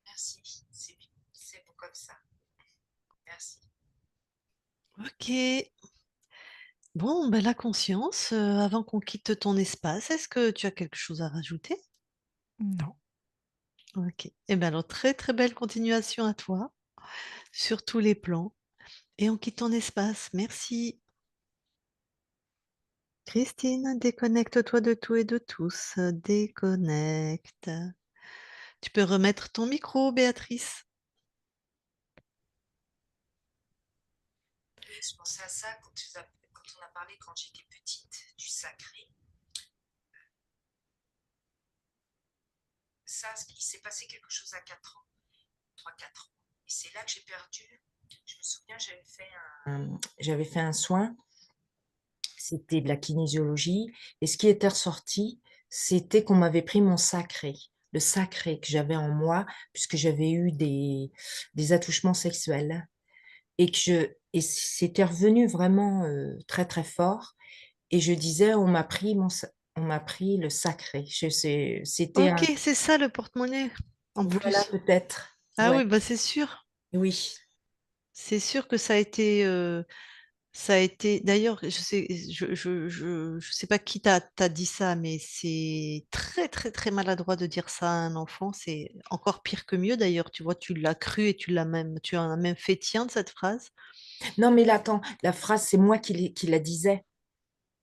Merci, c'est bon comme ça. Merci. Ok. Bon, ben la conscience, avant qu'on quitte ton espace, est-ce que tu as quelque chose à rajouter? Non. Ok. Eh bien alors, très très belle continuation à toi, sur tous les plans. Et on quitte ton espace. Merci. Christine, déconnecte-toi de tout et de tous. Déconnecte. Tu peux remettre ton micro, Béatrice. Oui, je pensais à ça quand on a parlé quand j'étais petite du sacré. Ça, il s'est passé quelque chose à 4 ans, 3-4 ans. Et c'est là que j'ai perdu. Je me souviens, j'avais fait un soin, c'était de la kinésiologie, et ce qui était ressorti, c'était qu'on m'avait pris mon sacré, le sacré que j'avais en moi, puisque j'avais eu des attouchements sexuels. Et c'était revenu vraiment très très fort. Et je disais, on m'a pris on m'a pris le sacré. C'était Ok, un... c'est ça le porte-monnaie en Voilà, plus. peut-être. Ah Ouais, oui, bah c'est sûr. oui. C'est sûr que ça a été. D'ailleurs, je sais pas qui t'a dit ça, mais c'est très très très maladroit de dire ça à un enfant. C'est encore pire que mieux. D'ailleurs, tu vois, tu l'as cru et tu en as même fait tien de cette phrase. Non, mais là, attends, la phrase, c'est moi qui la disais.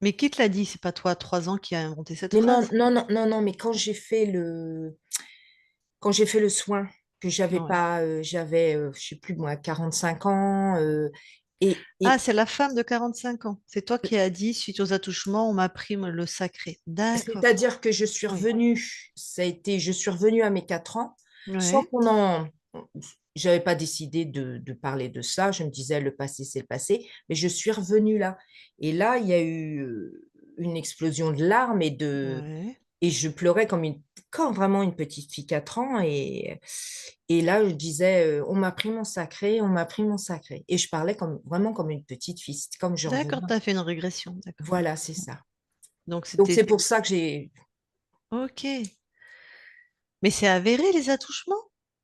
Mais qui te l'a dit? C'est pas toi à 3 ans qui a inventé cette Mais non, phrase. non, non, non, non, mais quand j'ai fait le soin, que j'avais Ouais. pas, j'avais, je sais plus moi, 45 ans, Ah, et c'est la femme de 45 ans. C'est toi qui as dit, suite aux attouchements, on m'a pris le sacré. D'accord. c'est-à-dire que je suis Oui. revenue, je suis revenue à mes 4 ans, sans Ouais. j'avais pas décidé de parler de ça, je me disais le passé c'est le passé, mais je suis revenue là. Et là, il y a eu une explosion de larmes Ouais. et je pleurais comme vraiment une petite fille 4 ans. Et là, je disais, on m'a pris mon sacré, on m'a pris mon sacré. Et je parlais vraiment comme une petite fille, c'était comme je D'accord, revenais. tu as fait une régression. D'accord. Voilà, c'est ça. Donc Donc c'était. c'est pour ça que j'ai... Ok. Mais c'est avéré les attouchements?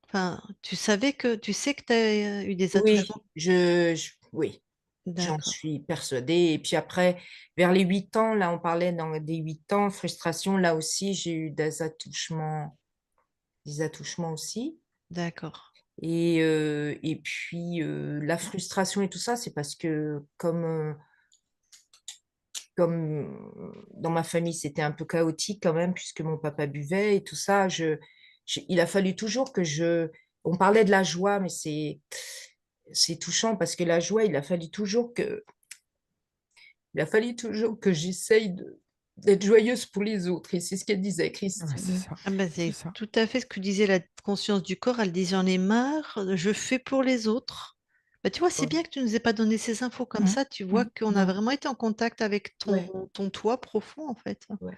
Enfin, tu sais que tu as eu des Oui, attouchements? oui, j'en D'accord. suis persuadée. Et puis après, vers les 8 ans, là, on parlait des 8 ans, frustration, là aussi, j'ai eu des attouchements aussi. D'accord. Et puis, la frustration et tout ça, c'est parce que comme dans ma famille, c'était un peu chaotique quand même, puisque mon papa buvait et tout ça, il a fallu toujours on parlait de la joie, mais c'est touchant parce que la joie, il a fallu toujours que j'essaye d'être joyeuse pour les autres. Et c'est ce qu'elle disait, Ouais, c'est Christine. ça. Ah ben, C'est c'est ça. tout à fait ce que disait la conscience du corps. Elle disait, j'en ai marre, je fais pour les autres. Bah, tu vois, c'est bien que tu nous aies pas donné ces infos comme Mm, ça. Tu vois mm, qu'on a Non, vraiment été en contact avec ouais, ton toi profond, en fait. ouais.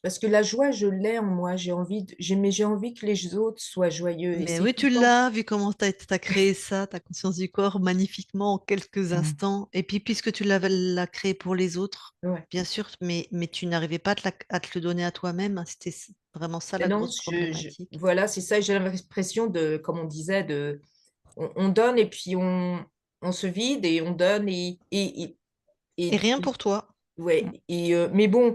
Parce que la joie, je l'ai en moi. Mais j'ai envie que les autres soient joyeux. Et Mais c'est oui, tout le tu temps. l'as vu comment tu as créé ça, ta conscience du corps, magnifiquement en quelques mm. instants. Et puis, puisque l'as créé pour les autres, Ouais. bien sûr, mais tu n'arrivais pas à te le donner à toi-même, hein. C'était vraiment ça Mais la non, grosse problématique. voilà, c'est ça. J'ai l'impression comme on disait, on donne et puis on se vide et on donne Et et, rien pour toi. ouais. Mm. Mais bon,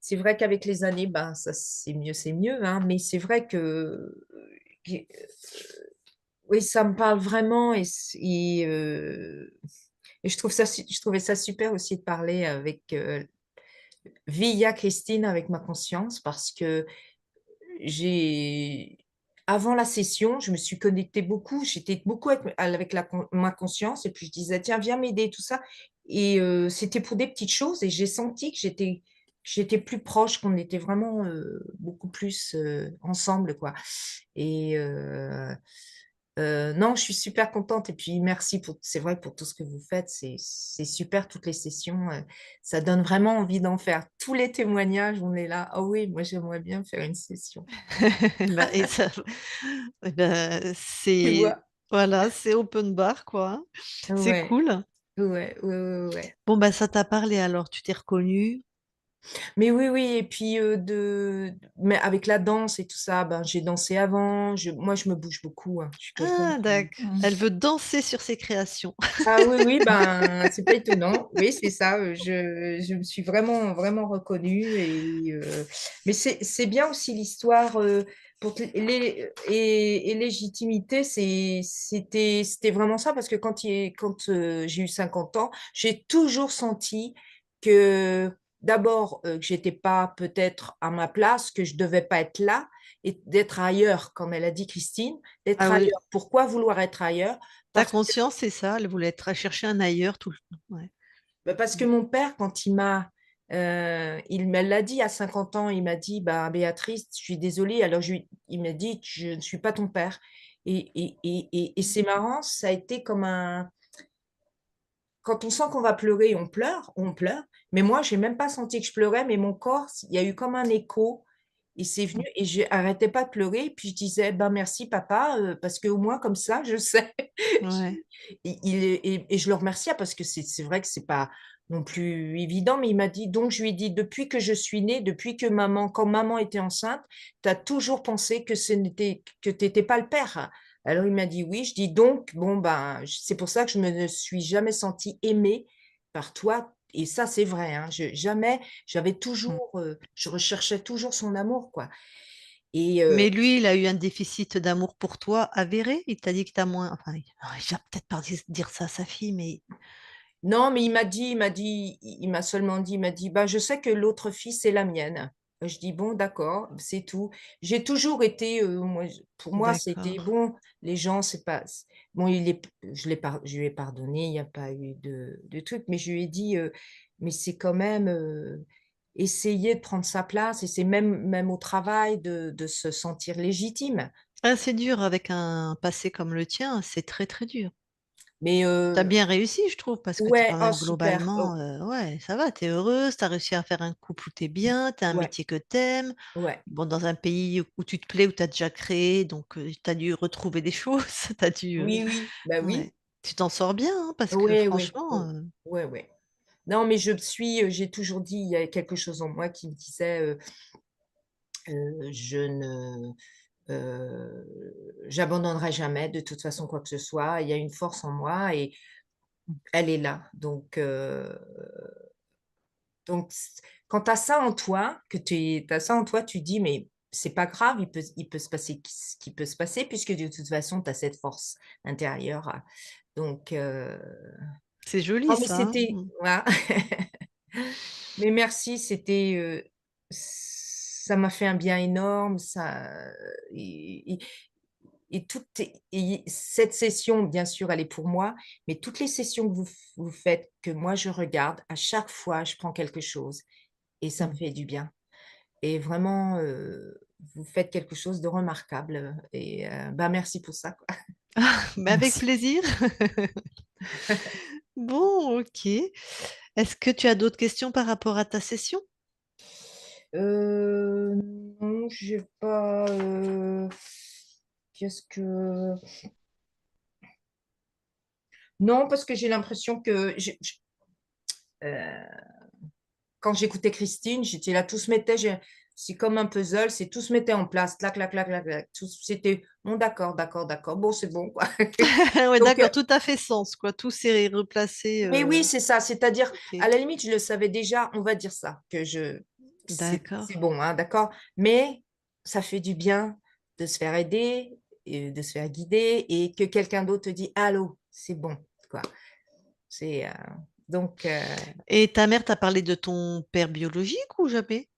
c'est vrai qu'avec les années, ben, ça, c'est mieux, hein, mais c'est vrai que, oui, ça me parle vraiment et je trouvais ça super aussi de parler via Christine avec ma conscience parce que j'ai, avant la session, je me suis connectée beaucoup, j'étais beaucoup avec ma conscience et puis je disais, tiens, viens m'aider, tout ça. Et c'était pour des petites choses et j'ai senti que j'étais plus proche, qu'on était vraiment beaucoup plus ensemble, quoi. Et non, je suis super contente et puis merci c'est vrai pour tout ce que vous faites, c'est super toutes les sessions, ça donne vraiment envie d'en faire. Tous les témoignages, on est là: «Ah oui, moi j'aimerais bien faire une session». Bah, et ça, eh ben, Tu c'est vois? voilà, c'est open bar, quoi, hein. C'est Ouais, cool. ouais, ouais, ouais, ouais. Bon, bah, ça t'a parlé alors, tu t'es reconnue. Mais oui, oui et puis, mais avec la danse et tout ça, ben, j'ai dansé avant, moi je me bouge beaucoup, hein. Je suis quelqu'un Ah, qui... d'accord. Mm. Elle veut danser sur ses créations. Ah oui, oui, ben, c'est pas étonnant. Oui, c'est ça, je me suis vraiment, vraiment reconnue mais c'est bien aussi l'histoire, pour et légitimité, c'était vraiment ça parce que quand j'ai eu 50 ans, j'ai toujours senti que d'abord, que j'étais pas peut-être à ma place, que je devais pas être là et d'être ailleurs, comme elle a dit Christine, Ah d'être oui, ailleurs. Pourquoi vouloir être ailleurs? ta Parce conscience, c'est ça, elle voulait être à chercher un ailleurs tout le temps. Ouais. Bah, parce que mon père, quand il me l'a dit à 50 ans, il m'a dit, bah, Béatrice, je suis désolée. Alors, il m'a dit, je ne suis pas ton père. Et c'est marrant, ça a été quand on sent qu'on va pleurer, on pleure. Mais moi, j'ai même pas senti que je pleurais, mais mon corps, il y a eu comme un écho. Et c'est venu, et je n'arrêtais pas de pleurer. Puis je disais, ben merci papa, parce qu'au moins comme ça, je sais. Ouais. Et je le remerciais parce que c'est vrai que c'est pas. non plus évident, mais il m'a dit, donc je lui ai dit, depuis que je suis née, depuis que quand maman était enceinte, tu as toujours pensé que que tu n'étais pas le père. Alors il m'a dit oui, je dis donc, bon ben, c'est pour ça que je me ne suis jamais sentie aimée par toi. Et ça, c'est vrai, hein, jamais, j'avais Mm. toujours, je recherchais toujours son amour, quoi. Et Mais lui, il a eu un déficit d'amour pour toi avéré. Il t'a dit que t'as moins. Enfin, il va peut-être pas dire ça à sa fille, mais non, mais il m'a seulement dit, il m'a dit, bah, je sais que l'autre fille, c'est la mienne. Je dis, bon, d'accord, c'est tout. J'ai toujours été, pour moi, c'était d'accord. bon, les gens, c'est pas, bon, je lui ai pardonné, il n'y a pas eu de truc, mais je lui ai dit, mais c'est quand même, essayer de prendre sa place, et c'est même au travail de se sentir légitime. Ah, c'est dur avec un passé comme le tien, c'est très très dur. Mais, T'as bien réussi, je trouve, parce que t'es ouais, quand oh, même super, globalement, ouais, ça va, t'es heureuse, t'as réussi à faire un couple où t'es bien, t'as un ouais, métier que t'aimes, ouais, bon, dans un pays où tu te plais, où t'as déjà créé, donc t'as dû retrouver des choses, t'as dû, oui, oui, bah oui. ouais, tu t'en sors bien, hein, parce que Ouais, ouais, franchement, oh, ouais, ouais. Non, mais j'ai toujours dit, il y a quelque chose en moi qui me disait, je ne, j'abandonnerai jamais de toute façon quoi que ce soit. Il y a une force en moi et elle est là. Donc quand tu as ça en toi, tu as ça en toi, tu dis: «Mais c'est pas grave, il peut se passer ce qui peut se passer puisque de toute façon, tu as cette force intérieure». Donc c'est joli non, mais ça, hein. c'était voilà. Mais merci, ça m'a fait un bien énorme, et cette session, bien sûr, elle est pour moi, mais toutes les sessions que vous faites, que moi je regarde, à chaque fois, je prends quelque chose et ça me Mm. fait du bien. Et vraiment, vous faites quelque chose de remarquable, et bah, merci pour ça, quoi. Mais avec Merci. plaisir. Bon, ok. Est-ce que tu as d'autres questions par rapport à ta session? Non, j'ai pas, qu'est-ce que non, parce que j'ai l'impression que heu, quand j'écoutais Christine, j'étais là, tout se mettait c'est comme un puzzle, c'est tout se mettait en place, clac, clac, clac, clac, clac, tout c'était: «Bon, d'accord, d'accord, d'accord, bon, c'est bon, quoi». Ouais, Donc d'accord, tout a fait sens, quoi. Tout s'est replacé. mais oui, c'est ça, c'est-à-dire, Ok, à la limite, je le savais déjà, on va dire ça, d'accord. c'est bon, hein, d'accord? Mais ça fait du bien de se faire aider et de se faire guider et que quelqu'un d'autre te dit: «Allô, c'est bon», quoi. C'est, donc Et ta mère t'a parlé de ton père biologique ou jamais?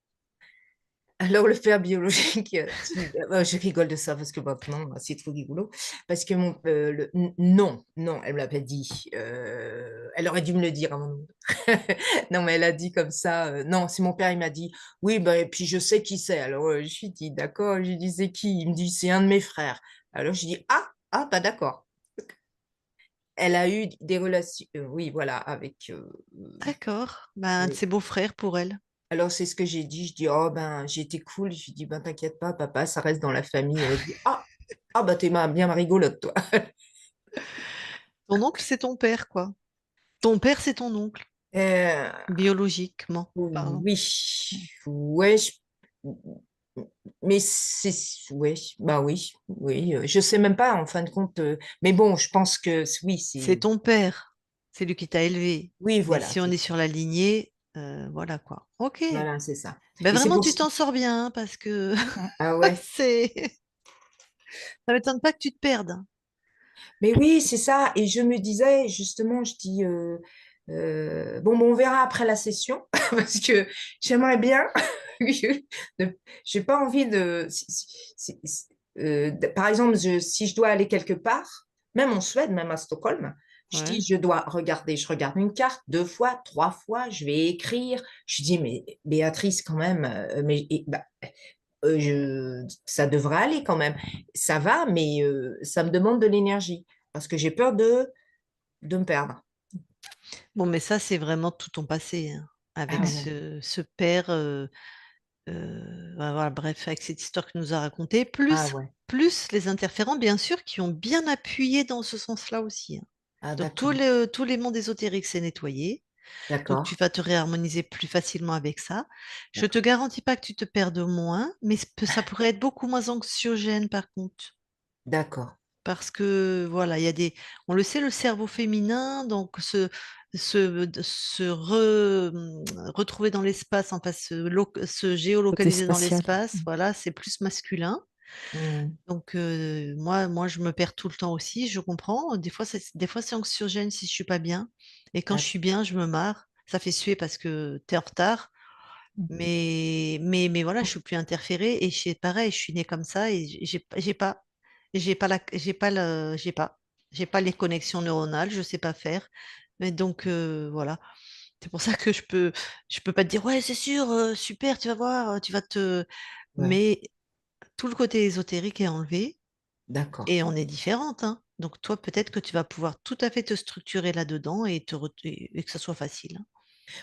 alors le père biologique, je rigole de ça parce que maintenant, c'est trop rigolo. Parce que non, non, elle me l'a pas dit, elle aurait dû me le dire à un moment. Non, mais elle a dit comme ça, non, c'est mon père, il m'a dit: «Oui, bah et puis je sais qui c'est». Alors, je lui dis: «D'accord», je lui dis: «C'est qui?» Il me dit: «C'est un de mes frères». Alors je dis: «Ah! Ah bah d'accord». Elle a eu des relations, oui, voilà, avec, D'accord. Ben, un de oui. ses beaux-frères pour elle. Alors c'est ce que j'ai dit, je dis: «Oh ben, j'ai été cool». Je lui dis: «Ben, t'inquiète pas papa, ça reste dans la famille». Elle dit: «Ah! Ah bah, tu es bien ma rigolote toi». Ton oncle, c'est ton père, quoi. Ton père, c'est ton oncle, Heu, biologiquement parlant. oui, ouais, mais ouais, bah, oui, oui, je sais même pas en fin de compte, mais bon, je pense que oui, C'est c'est ton père. C'est lui qui t'a élevé. oui, Mais voilà, si on c'est est ça. sur la lignée, voilà quoi. Ok. Voilà, c'est ça Ben et c'est vraiment, pour tu ç t'en sors bien, hein, parce que ah ouais. c'est. Ça m'étonne pas que tu te perdes. Mais oui, c'est ça et je me disais justement, je dis, «Bon, on verra après la session» parce que j'aimerais bien ne j'ai pas envie de par exemple, si je dois aller quelque part, même en Suède, même à Stockholm, je dis: Ouais. Je regarde une carte 2 fois, 3 fois, je vais écrire». Je dis: «Mais Béatrice quand même, mais et bah, ça devrait aller quand même. Ça va, mais ça me demande de l'énergie parce que j'ai peur de me perdre. Bon, mais ça, c'est vraiment tout ton passé, hein, avec Ah ouais, ce père, bah, voilà, bref, avec cette histoire que tu nous as racontée, ah plus, ouais, plus les interférents, bien sûr, qui ont bien appuyé dans ce sens-là aussi, hein. ah Donc d'accord. tous les mondes ésotériques, c'est nettoyé. Donc, tu D'accord, vas te réharmoniser plus facilement avec ça. Je te d'accord, garantis pas que tu te perdes moins, mais ça pourrait être beaucoup moins anxiogène par contre. d'accord. Parce que voilà, il y a des, on le sait, le cerveau féminin, donc retrouver dans l'espace, enfin se Côté géolocaliser dans spatial. l'espace, voilà, c'est plus masculin. Hmm, Donc moi, je me perds tout le temps aussi, je comprends. Des fois, c'est anxiogène si je suis pas bien. Et quand je d'ac- suis bien, je me marre. Ça fait suer parce que tu es en retard. Mm. Mais voilà, je suis plus interférée et c'est pareil, je suis née comme ça et j'ai pas les connexions neuronales, je sais pas faire. Mais donc voilà, c'est pour ça que je peux pas te dire ouais, c'est sûr, super, tu vas voir, tu vas te. ouais, Mais tout le côté ésotérique est enlevé d'accord. et on est différente, hein. Donc toi, peut-être que tu vas pouvoir tout à fait te structurer là-dedans et que ça soit facile, hein.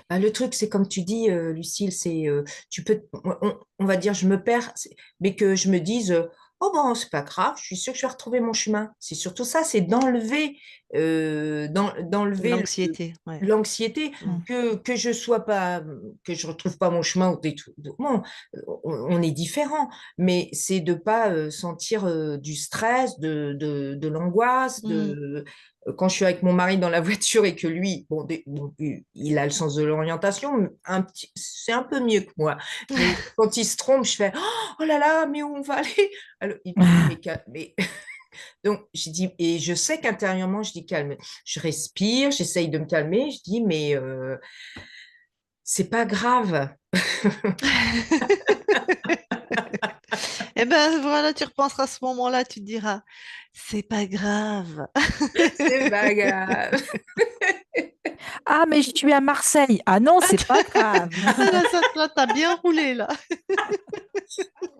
Bah, le truc, c'est comme tu dis, Lucille, c'est tu peux, on va dire, je me perds, mais que je me dise, oh bon, c'est pas grave, je suis sûre que je vais retrouver mon chemin. C'est surtout ça, c'est d'enlever L'anxiété, ouais. l'anxiété, Mm. que je sois pas, que je retrouve pas mon chemin ou des trucs. Bon, on est différent, mais c'est de pas sentir du stress, de l'angoisse, Mm. quand je suis avec mon mari dans la voiture et que lui, bon, il a le sens de l'orientation, c'est un peu mieux que moi. Mais quand il se trompe, je fais oh là là, mais où on va aller? Alors, il me dit, mais donc je dis, et je sais qu'intérieurement, je dis calme. Je respire, j'essaye de me calmer, je dis, mais c'est pas grave. Eh ben voilà, tu repenseras à ce moment-là, tu te diras, c'est pas grave. C'est pas grave. Ah, mais je suis à Marseille. Ah non, c'est pas grave. Ah là, là, t'as bien roulé là.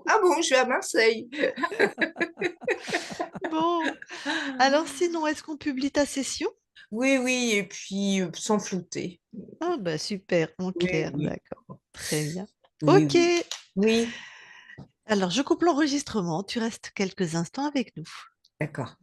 Ah bon, je suis à Marseille. Bon, alors sinon, est-ce qu'on publie ta session? Oui, oui, et puis sans flouter. Ah bah super, en Oui, clair, oui, d'accord. Très bien. oui, Ok, oui. Oui, alors je coupe l'enregistrement, tu restes quelques instants avec nous. d'accord.